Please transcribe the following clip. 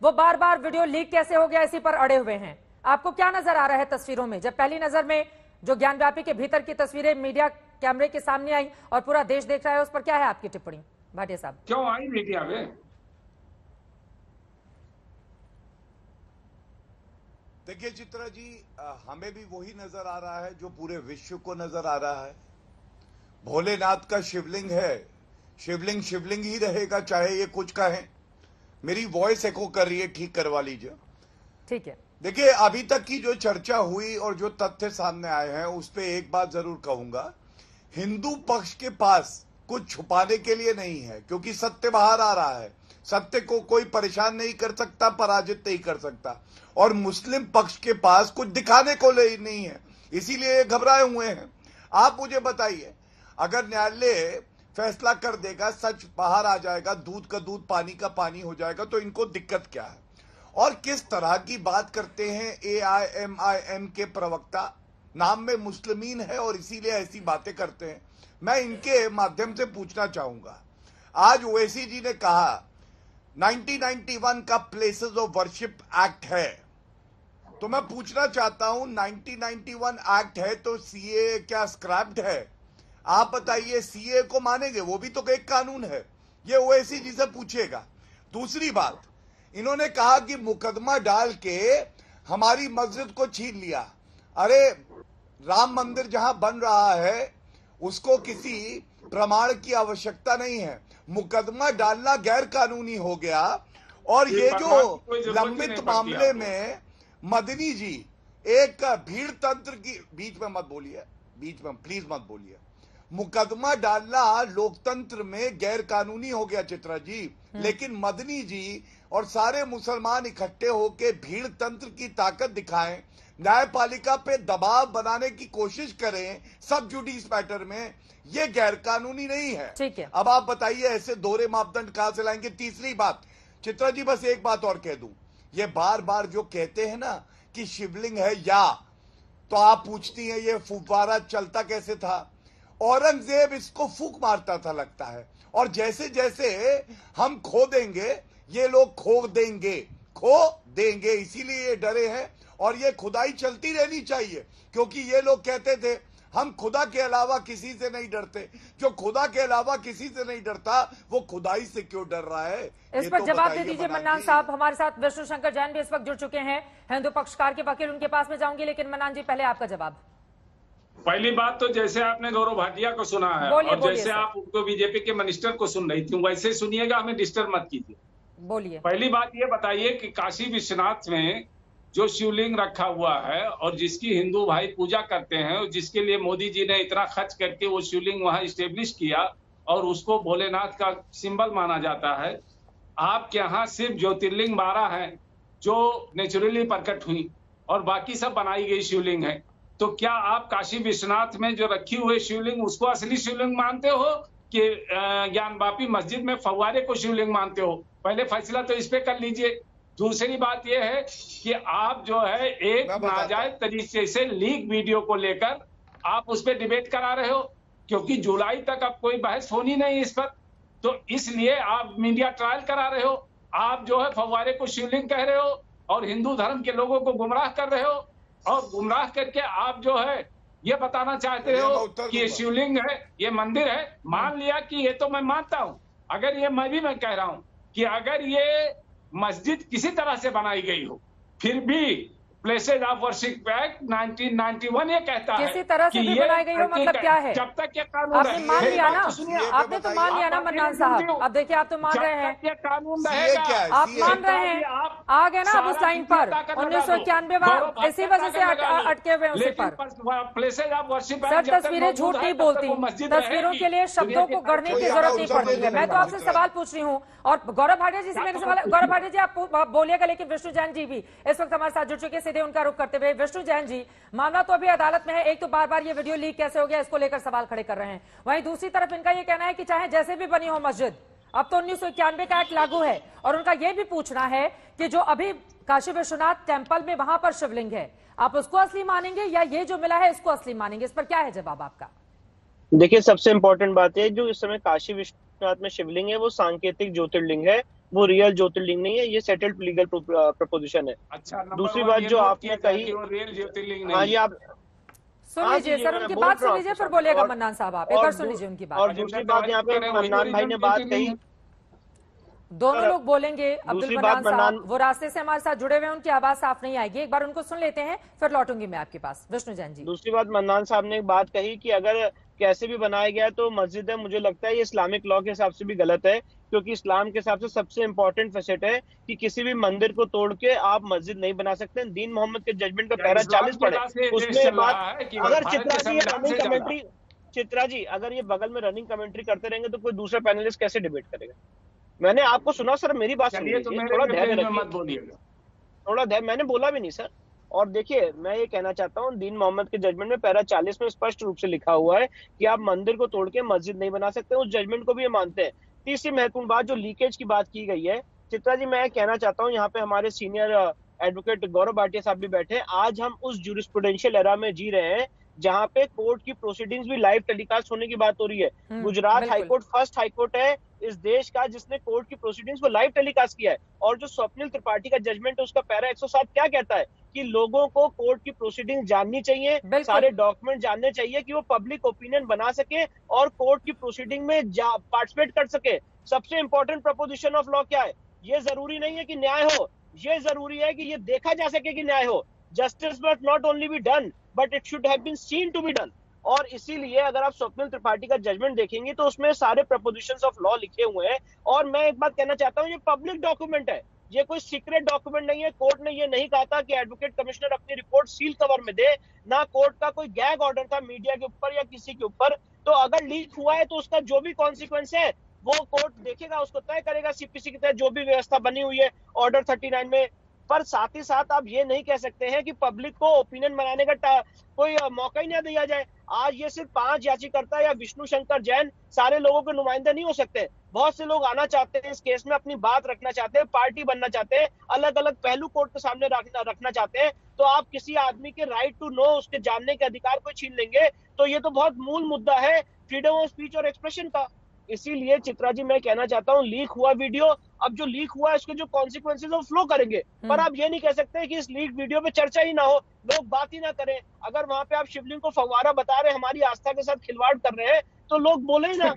वो बार बार video leak कैसे हो गया इसी पर अड़े हुए हैं। आपको क्या नजर आ रहा है तस्वीरों में? जब पहली नजर में जो ज्ञानव्यापी के भीतर की तस्वीरें मीडिया कैमरे के सामने आई और पूरा देश देख रहा है, उस पर क्या है आपकी टिप्पणी भाटिया साहब? क्यों आई मीडिया में? देखिए चित्रा जी, हमें भी वही नजर आ रहा है जो पूरे विश्व को नजर आ रहा है। भोलेनाथ का शिवलिंग है, शिवलिंग शिवलिंग ही रहेगा चाहे ये कुछ कहें। मेरी वॉइस एको कर रही है, ठीक करवा लीजिए। ठीक है। देखिए अभी तक की जो चर्चा हुई और जो तथ्य सामने आए हैं उस पे एक बात जरूर कहूंगा, हिंदू पक्ष के पास कुछ छुपाने के लिए नहीं है, क्योंकि सत्य बाहर आ रहा है। सत्य को कोई परेशान नहीं कर सकता, पराजित नहीं कर सकता। और मुस्लिम पक्ष के पास कुछ दिखाने को नहीं है, इसीलिए घबराए हुए हैं। आप मुझे बताइए, अगर न्यायालय फैसला कर देगा, सच बाहर आ जाएगा, दूध का दूध पानी का पानी हो जाएगा, तो इनको दिक्कत क्या है? और किस तरह की बात करते हैं AIMIM के प्रवक्ता, नाम में मुस्लिमीन है और इसीलिए ऐसी बातें करते हैं। मैं इनके माध्यम से पूछना चाहूंगा, आज ओवैसी जी ने कहा 1991 का प्लेसेस ऑफ वर्शिप एक्ट है, तो मैं पूछना चाहता हूं 1991 एक्ट है तो CA क्या स्क्रैप्ड है? आप बताइए, CA को मानेंगे? वो भी तो एक कानून है। ये ओवैसी जी से पूछेगा। दूसरी बात, इन्होंने कहा कि मुकदमा डाल के हमारी मस्जिद को छीन लिया। अरे राम मंदिर जहां बन रहा है उसको किसी प्रमाण की आवश्यकता नहीं है, मुकदमा डालना गैर कानूनी हो गया। और ये जो लंबित मामले में मदनी जी एक भीड़ तंत्र की, बीच में मत बोलिए, बीच में प्लीज मत बोलिए, मुकदमा डालना लोकतंत्र में गैर कानूनी हो गया चित्रा जी। लेकिन मदनी जी और सारे मुसलमान इकट्ठे होकर भीड़ तंत्र की ताकत दिखाएं, न्यायपालिका पे दबाव बनाने की कोशिश करें सब जुडिस मैटर में, ये गैर कानूनी नहीं है। ठीक है। अब आप बताइए ऐसे दोहरे मापदंड कहां से लाएंगे? तीसरी बात चित्रा जी, बस एक बात और कह दूं, ये बार बार जो कहते हैं ना कि शिवलिंग है, या तो आप पूछती हैं ये फुव्वारा चलता कैसे था? औरंगजेब इसको फूंक मारता था लगता है, और जैसे जैसे हम खो देंगे ये लोग खो देंगे, इसीलिए ये डरे हैं। और ये खुदाई चलती रहनी चाहिए, क्योंकि ये लोग कहते थे हम खुदा के अलावा किसी से नहीं डरते। जो खुदा के अलावा किसी से नहीं डरता वो खुदाई से क्यों डर रहा है? इस पर जवाब दे दीजिए मन्नान साहब। हमारे साथ विष्णु शंकर जैन भी इस वक्त जुड़ चुके हैं, हिंदू पक्षकार के वकील, उनके पास में जाऊंगी, लेकिन मन्नान जी पहले आपका जवाब। पहली बात तो जैसे आपने गौरव भाटिया को सुना है और जैसे आप उनको बीजेपी के मिनिस्टर को सुन रही थी, वैसे सुनिएगा, हमें डिस्टर्ब मत कीजिए। बोलिए। पहली बात ये बताइए कि काशी विश्वनाथ में जो शिवलिंग रखा हुआ है और जिसकी हिंदू भाई पूजा करते हैं और जिसके लिए मोदी जी ने इतना खर्च करके वो शिवलिंग वहां इस्टेब्लिश किया और उसको भोलेनाथ का सिंबल माना जाता है, आपके यहाँ सिर्फ ज्योतिर्लिंग 12 हैं जो नेचुरली प्रकट हुई और बाकी सब बनाई गई शिवलिंग है। तो क्या आप काशी विश्वनाथ में जो रखी हुई शिवलिंग उसको असली शिवलिंग मानते हो कि ज्ञानवापी मस्जिद में फव्वारे को शिवलिंग मानते हो? पहले फैसला तो इस पे कर लीजिए। दूसरी बात यह है कि आप जो है एक नाजायज तरीके से लीक वीडियो को लेकर आप उस पर डिबेट करा रहे हो, क्योंकि जुलाई तक अब कोई बहस होनी नहीं इस पर, तो इसलिए आप मीडिया ट्रायल करा रहे हो। आप जो है फव्वारे को शिवलिंग कह रहे हो और हिंदू धर्म के लोगों को गुमराह कर रहे हो, और गुमराह करके आप जो है ये बताना चाहते हो कि ये शिवलिंग है, ये मंदिर है। मान लिया कि ये तो मैं मानता हूं, अगर ये मैं कह रहा हूं कि अगर ये मस्जिद किसी तरह से बनाई गई हो, फिर भी प्लेसेज ऑफ वर्शिप एक्ट 1991 ये कहता है किसी तरह से भी बनाई गई हो, मतलब क्या है? जब तक ये कानून आपने मान लिया ना, आपने तो मान लिया ना मन्नान साहब। अब देखिए आप तो मान रहे हैं, ये कानून रहेगा, आप मान रहे हैं, आ गए ना अब उस लाइन पर 1991 इसी वजह से अटके हुए उसी पर। प्लेसेज ऑफ वर्शिप सर तस्वीरें झूठ नहीं बोलती, तस्वीरों के लिए शब्दों को गढ़ने की जरूरत नहीं पड़ती है। मैं तो आपसे सवाल पूछ रही हूँ और गौरव भाटिया जी से मेरे सवाल, गौरव भाटिया जी आप बोलिएगा, लेकिन विष्णु जैन जी भी इस वक्त हमारे साथ जुड़ चुके, सीधे उनका रुख करते हुए। विष्णु जैन जी, मामला तो अभी अदालत में है, एक तो बार बार ये वीडियो लीक कैसे हो गया इसको लेकर सवाल खड़े कर रहे हैं, वहीं दूसरी तरफ इनका ये कहना है कि चाहे जैसे भी बनी हो मस्जिद, अब तो 1991 का एक्ट लागू है, और उनका यह भी पूछना है कि जो अभी काशी विश्वनाथ टेम्पल में वहां पर शिवलिंग है, आप उसको असली मानेंगे या ये जो मिला है इसको असली मानेंगे? इस पर क्या है जवाब आपका? देखिए, सबसे इंपॉर्टेंट बात है, जो इस समय काशी विश्वनाथ में शिवलिंग है वो सांकेतिक ज्योतिर्लिंग है, वो रियल ज्योतिर्लिंग नहीं है, ये सेटल्ड लीगल प्रपोजिशन है। अच्छा, दूसरी बात जो आपने कही, वो रियल ज्योतिर्लिंग हाँ नहीं ये है। आप सुन लीजिए सर, उनकी बात सुन लीजिए, फिर बोलिएगा मन्नान साहब आप एक बार सुन लीजिए उनकी बात। और दूसरी बात यहाँ पे मन्नान भाई ने बात कही, दोनों लोग बोलेंगे। अब्दुल मन्नान साहब वो रास्ते से हमारे साथ जुड़े हुए हैं, उनकी आवाज साफ नहीं आएगी, एक बार उनको सुन लेते हैं फिर लौटूंगी मैं आपके पास। विष्णु जैन जी। दूसरी बात मन्नान साहब ने एक बात कही कि अगर कैसे भी बनाया गया तो मस्जिद है, मुझे लगता है ये इस्लामिक लॉ के हिसाब से भी गलत है, क्योंकि इस्लाम के हिसाब से सबसे इंपॉर्टेंट फैसेट है कि किसी भी मंदिर को तोड़ के आप मस्जिद नहीं बना सकते। दीन मोहम्मद के जजमेंट का पैरा 40 पढ़े, उसमें बात, अगर चित्रा जी रनिंग कमेंट्री, चित्रा जी अगर ये बगल में रनिंग कमेंट्री करते रहेंगे तो कोई दूसरा पैनलिस्ट कैसे डिबेट करेगा? मैंने आपको सुना सर, मेरी बात सुनिए, थोड़ा धैर्य रखिए, थोड़ा धैर्य, मैंने बोला भी नहीं सर। और देखिए मैं ये कहना चाहता हूँ, दीन मोहम्मद के जजमेंट में पैरा 40 में स्पष्ट रूप से लिखा हुआ है कि आप मंदिर को तोड़ के मस्जिद नहीं बना सकते, उस जजमेंट को भी ये मानते हैं। तीसरी महत्वपूर्ण बात, जो लीकेज की बात की गई है, चित्रा जी मैं कहना चाहता हूँ, यहाँ पे हमारे सीनियर एडवोकेट गौरव भाटिया साहब भी बैठे हैं। आज हम उस ज्यूरिस्प्रूडेंशियल एरा में जी रहे हैं जहाँ पे कोर्ट की प्रोसीडिंग्स भी लाइव टेलीकास्ट होने की बात हो रही है। गुजरात हाईकोर्ट फर्स्ट हाईकोर्ट है इस देश का जिसने कोर्ट की प्रोसीडिंग्स को लाइव टेलीकास्ट किया है। और जो स्वप्निल त्रिपाठी का जजमेंट है उसका पैरा 107 क्या कहता है कि लोगों को कोर्ट की प्रोसीडिंग जाननी चाहिए, सारे डॉक्यूमेंट जानने चाहिए कि वो पब्लिक ओपिनियन बना सके और कोर्ट की प्रोसीडिंग में पार्टिसिपेट कर सके। सबसे इंपॉर्टेंट प्रपोजिशन ऑफ लॉ क्या है? ये जरूरी नहीं है कि न्याय हो, ये जरूरी है कि ये देखा जा सके कि न्याय हो। Justice must not only be done but it should have been seen to be done. और इसीलिए अगर आप स्वप्निल त्रिपाठी का जजमेंट देखेंगे तो उसमें सारे प्रपोजिशंस ऑफ लॉ लिखे हुए हैं। और मैं एक बात कहना चाहता हूं, ये पब्लिक डॉक्यूमेंट है, ये कोई सीक्रेट डॉक्यूमेंट नहीं है। कोर्ट ने ये नहीं कहा था कि एडवोकेट कमिश्नर अपनी रिपोर्ट सील कवर में दे, ना कोर्ट का कोई गैग ऑर्डर था मीडिया के ऊपर या किसी के ऊपर। तो अगर लीक हुआ है तो उसका जो भी कॉन्सिक्वेंस है वो कोर्ट देखेगा, उसको तय करेगा सीपीसी के तहत जो भी व्यवस्था बनी हुई है ऑर्डर 39 में। पर साथ ही साथ आप ये नहीं कह सकते हैं कि पब्लिक को ओपिनियन बनाने का कोई मौका ही ना दिया जाए। आज ये सिर्फ 5 याचिकर्ता या विष्णु शंकर जैन सारे लोगों के नुमाइंदे नहीं हो सकते। बहुत से लोग आना चाहते हैं इस केस में, अपनी बात रखना चाहते हैं, पार्टी बनना चाहते हैं, अलग अलग पहलू कोर्ट के सामने रखना चाहते हैं। तो आप किसी आदमी के राइट टू नो, उसके जानने के अधिकार को छीन लेंगे तो ये तो बहुत मूल मुद्दा है फ्रीडम ऑफ स्पीच और एक्सप्रेशन का। इसीलिए चित्रा जी मैं कहना चाहता हूं, लीक हुआ वीडियो, अब जो लीक हुआ है उसके जो कॉन्सिक्वेंसेज वो फ्लो करेंगे। पर आप ये नहीं कह सकते कि इस लीक वीडियो पे चर्चा ही ना हो, लोग बात ही ना करें। अगर वहां पे आप शिवलिंग को फव्वारा बता रहे हैं, हमारी आस्था के साथ खिलवाड़ कर रहे हैं, तो लोग बोले ही ना।